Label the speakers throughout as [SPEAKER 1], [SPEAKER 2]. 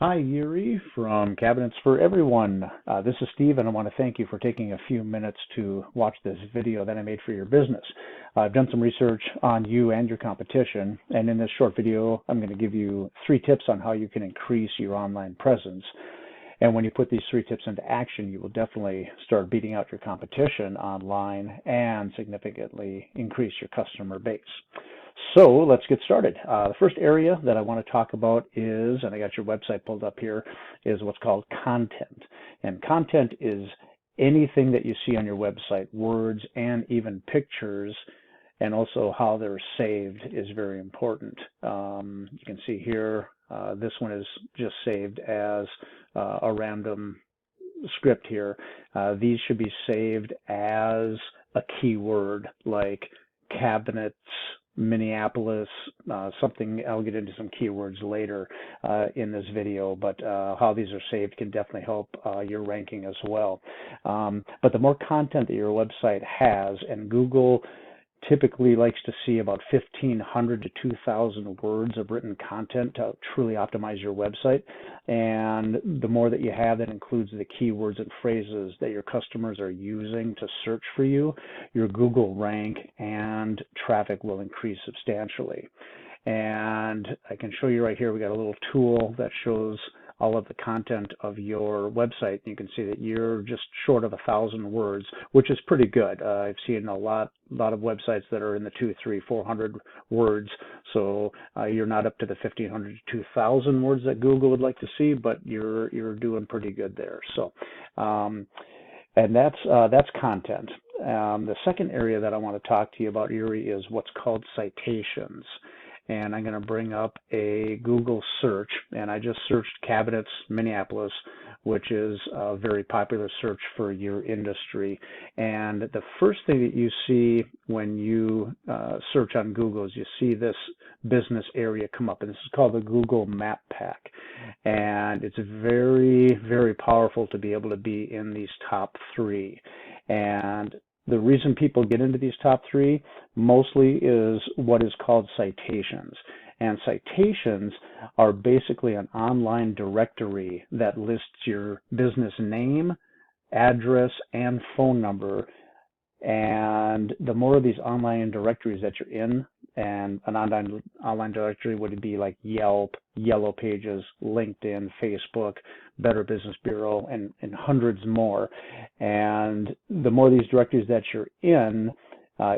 [SPEAKER 1] Hi, Yuri from Cabinets for Everyone. This is Steve, and I want to thank you for taking a few minutes to watch this video that I made for your business. I've done some research on you and your competition, and in this short video, I'm going to give you 3 tips on how you can increase your online presence. And when you put these 3 tips into action, you will definitely start beating out your competition online and significantly increase your customer base. So let's get started. The first area that I want to talk about is, and I got your website pulled up here, is what's called content. And content is anything that you see on your website, words and even pictures, and also how they're saved is very important. You can see here, this one is just saved as a random script here. These should be saved as a keyword like cabinets, Minneapolis, something. I'll get into some keywords later in this video, but how these are saved can definitely help your ranking as well. But the more content that your website has, and Google typically likes to see about 1,500 to 2,000 words of written content to truly optimize your website. And the more that you have that includes the keywords and phrases that your customers are using to search for you, your Google rank and traffic will increase substantially. And I can show you right here, we got a little tool that shows all of the content of your website. You can see that you're just short of 1,000 words, which is pretty good. I've seen a lot of websites that are in the 200, 300, 400 words. So you're not up to the 1,500 to 2,000 words that Google would like to see, but you're doing pretty good there. So, and that's content. The second area that I want to talk to you about, Yuri, is what's called citations. And I'm going to bring up a Google search, and I just searched cabinets Minneapolis, which is a very popular search for your industry. And the first thing that you see when you search on Google is you see this business area come up, and this is called the Google Map Pack. And it's very, very powerful to be able to be in these top 3. And the reason people get into these top 3 mostly is what is called citations. And citations are basically an online directory that lists your business name, address, and phone number. And the more of these online directories that you're in, and an online directory would be like Yelp, Yellow Pages, LinkedIn, Facebook, Better Business Bureau, and hundreds more. And the more of these directories that you're in,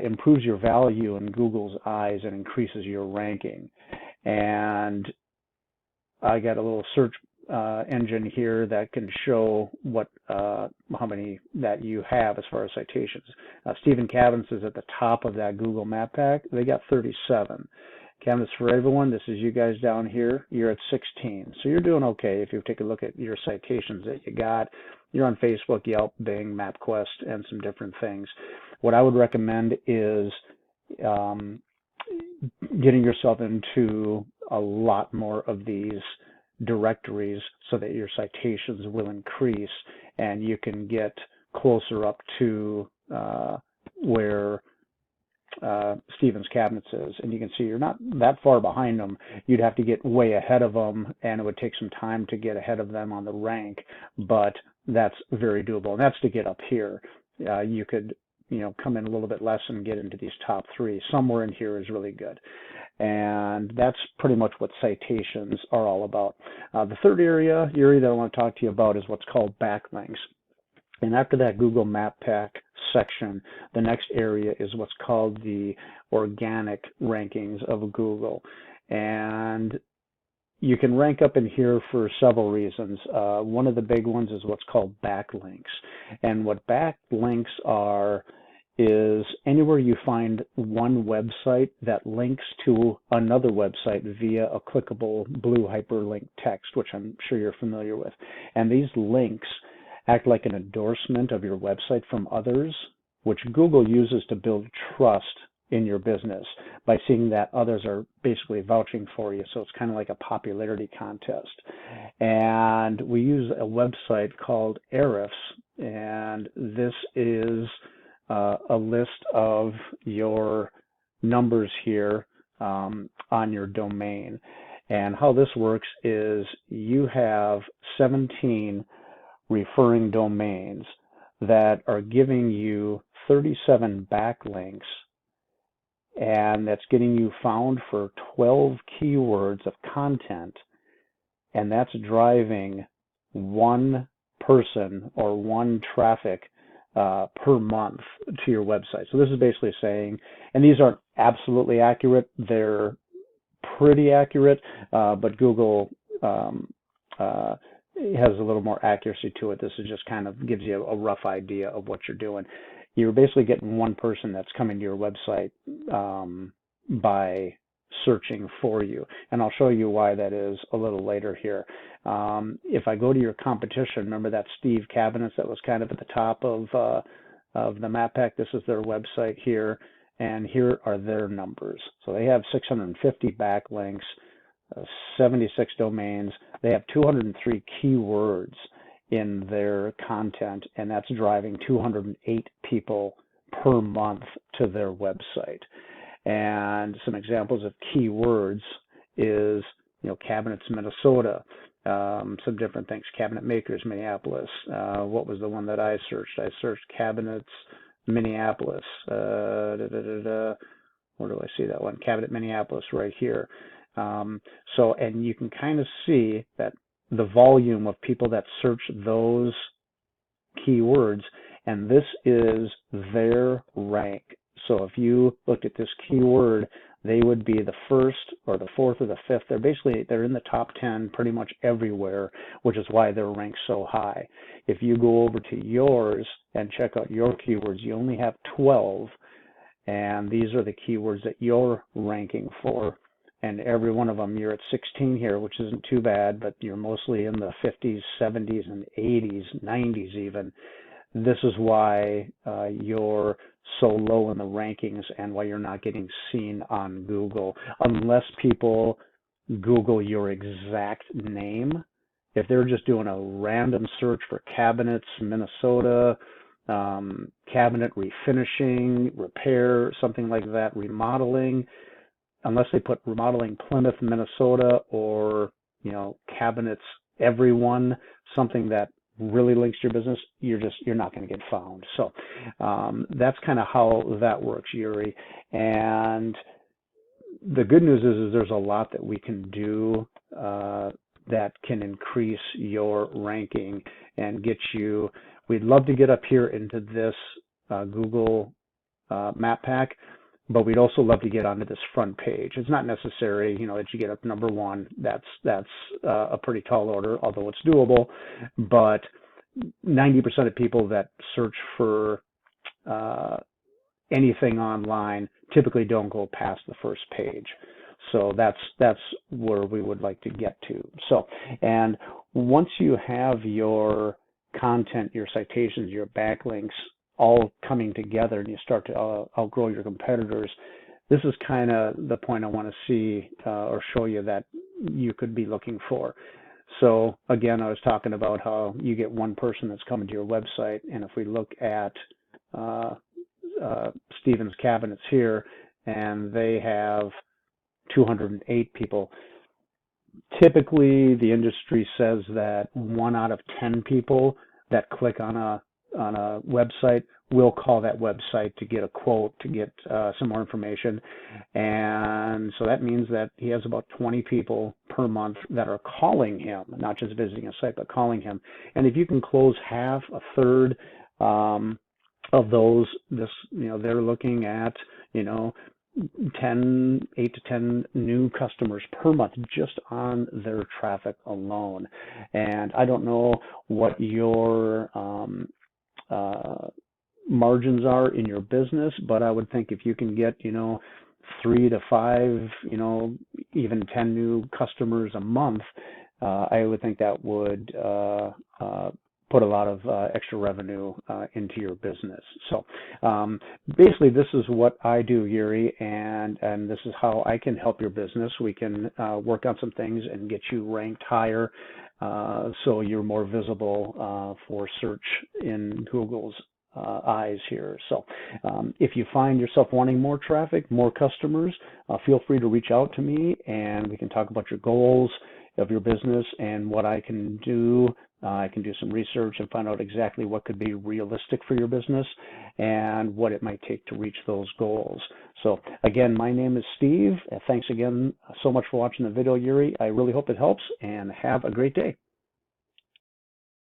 [SPEAKER 1] improves your value in Google's eyes and increases your ranking. And I got a little search engine here that can show what how many that you have as far as citations. Stephen Cabinets is at the top of that Google Map Pack. They got 37. Cabinets for Everyone, this is you guys down here. You're at 16. So you're doing okay if you take a look at your citations that you got. You're on Facebook, Yelp, Bing, MapQuest, and some different things. What I would recommend is getting yourself into a lot more of these directories so that your citations will increase and you can get closer up to where Stephen's Cabinets is. And you can see you're not that far behind them. You'd have to get way ahead of them, and it would take some time to get ahead of them on the rank, but that's very doable. And that's to get up here. You could come in a little bit less and get into these top 3. Somewhere in here is really good. And that's pretty much what citations are all about. The third area, Yuri, that I want to talk to you about is what's called backlinks. And after that Google Map Pack section, the next area is what's called the organic rankings of Google. And you can rank up in here for several reasons. One of the big ones is what's called backlinks. And what backlinks are is anywhere you find one website that links to another website via a clickable blue hyperlink text, which I'm sure you're familiar with. And these links act like an endorsement of your website from others, which Google uses to build trust in your business by seeing that others are basically vouching for you. So it's kind of like a popularity contest. And we use a website called Ahrefs, and this is a list of your numbers here on your domain. And how this works is you have 17 referring domains that are giving you 37 backlinks, and that's getting you found for 12 keywords of content, and that's driving one person or one traffic per month to your website. So this is basically saying, and these aren't absolutely accurate, they're pretty accurate, but Google has a little more accuracy to it. This is just kind of gives you a rough idea of what you're doing. You're basically getting one person that's coming to your website by searching for you, and I'll show you why that is a little later here. If I go to your competition, remember that Steve Cabinets that was kind of at the top of the Map Pack? This is their website here, and here are their numbers. So they have 650 backlinks, 76 domains. They have 203 keywords in their content, and that's driving 208 people per month to their website. And some examples of keywords is, cabinets, Minnesota, some different things, cabinet makers, Minneapolis. What was the one that I searched? I searched cabinets, Minneapolis. Where do I see that one? Cabinet, Minneapolis, right here. And you can kind of see that the volume of people that search those keywords, and this is their rank. So if you looked at this keyword, they would be the first or the fourth or the fifth. They're in the top 10 pretty much everywhere, which is why they're ranked so high. If you go over to yours and check out your keywords, you only have 12, and these are the keywords that you're ranking for. And every one of them, you're at 16 here, which isn't too bad, but you're mostly in the 50s, 70s, and 80s, 90s even. This is why you're so low in the rankings and why you're not getting seen on Google. Unless people Google your exact name, if they're just doing a random search for cabinets, Minnesota, cabinet refinishing, repair, something like that, remodeling, unless they put remodeling Plymouth, Minnesota, or cabinets everyone, something that really links to your business, you're not going to get found. So that's kind of how that works, Yuri. And the good news is there's a lot that we can do that can increase your ranking and get you. We'd love to get up here into this Google Map Pack, but we'd also love to get onto this front page. It's not necessary, that you get up number one. That's a pretty tall order, although it's doable. But 90% of people that search for anything online typically don't go past the first page. So that's where we would like to get to. So, and once you have your content, your citations, your backlinks all coming together, and you start to outgrow your competitors, this is kind of the point I want to see or show you that you could be looking for. So again, I was talking about how you get one person that's coming to your website, and if we look at Stevens Cabinets here, and they have 208 people. Typically, the industry says that 1 out of 10 people that click on a website will call that website to get a quote, to get some more information. And so that means that he has about 20 people per month that are calling him, not just visiting a site, but calling him. And if you can close half, a third of those, they're looking at, 8 to 10 new customers per month just on their traffic alone. And I don't know what your margins are in your business, but I would think if you can get 3 to 5, even 10 new customers a month, I would think that would put a lot of extra revenue into your business. So basically, this is what I do, Yuri, and this is how I can help your business. We can work on some things and get you ranked higher, so you're more visible for search in Google's eyes here. So if you find yourself wanting more traffic, more customers, feel free to reach out to me and we can talk about your goals of your business and what I can do. I can do some research and find out exactly what could be realistic for your business and what it might take to reach those goals. So again, my name is Steve. Thanks again so much for watching the video, Yuri. I really hope it helps, and have a great day.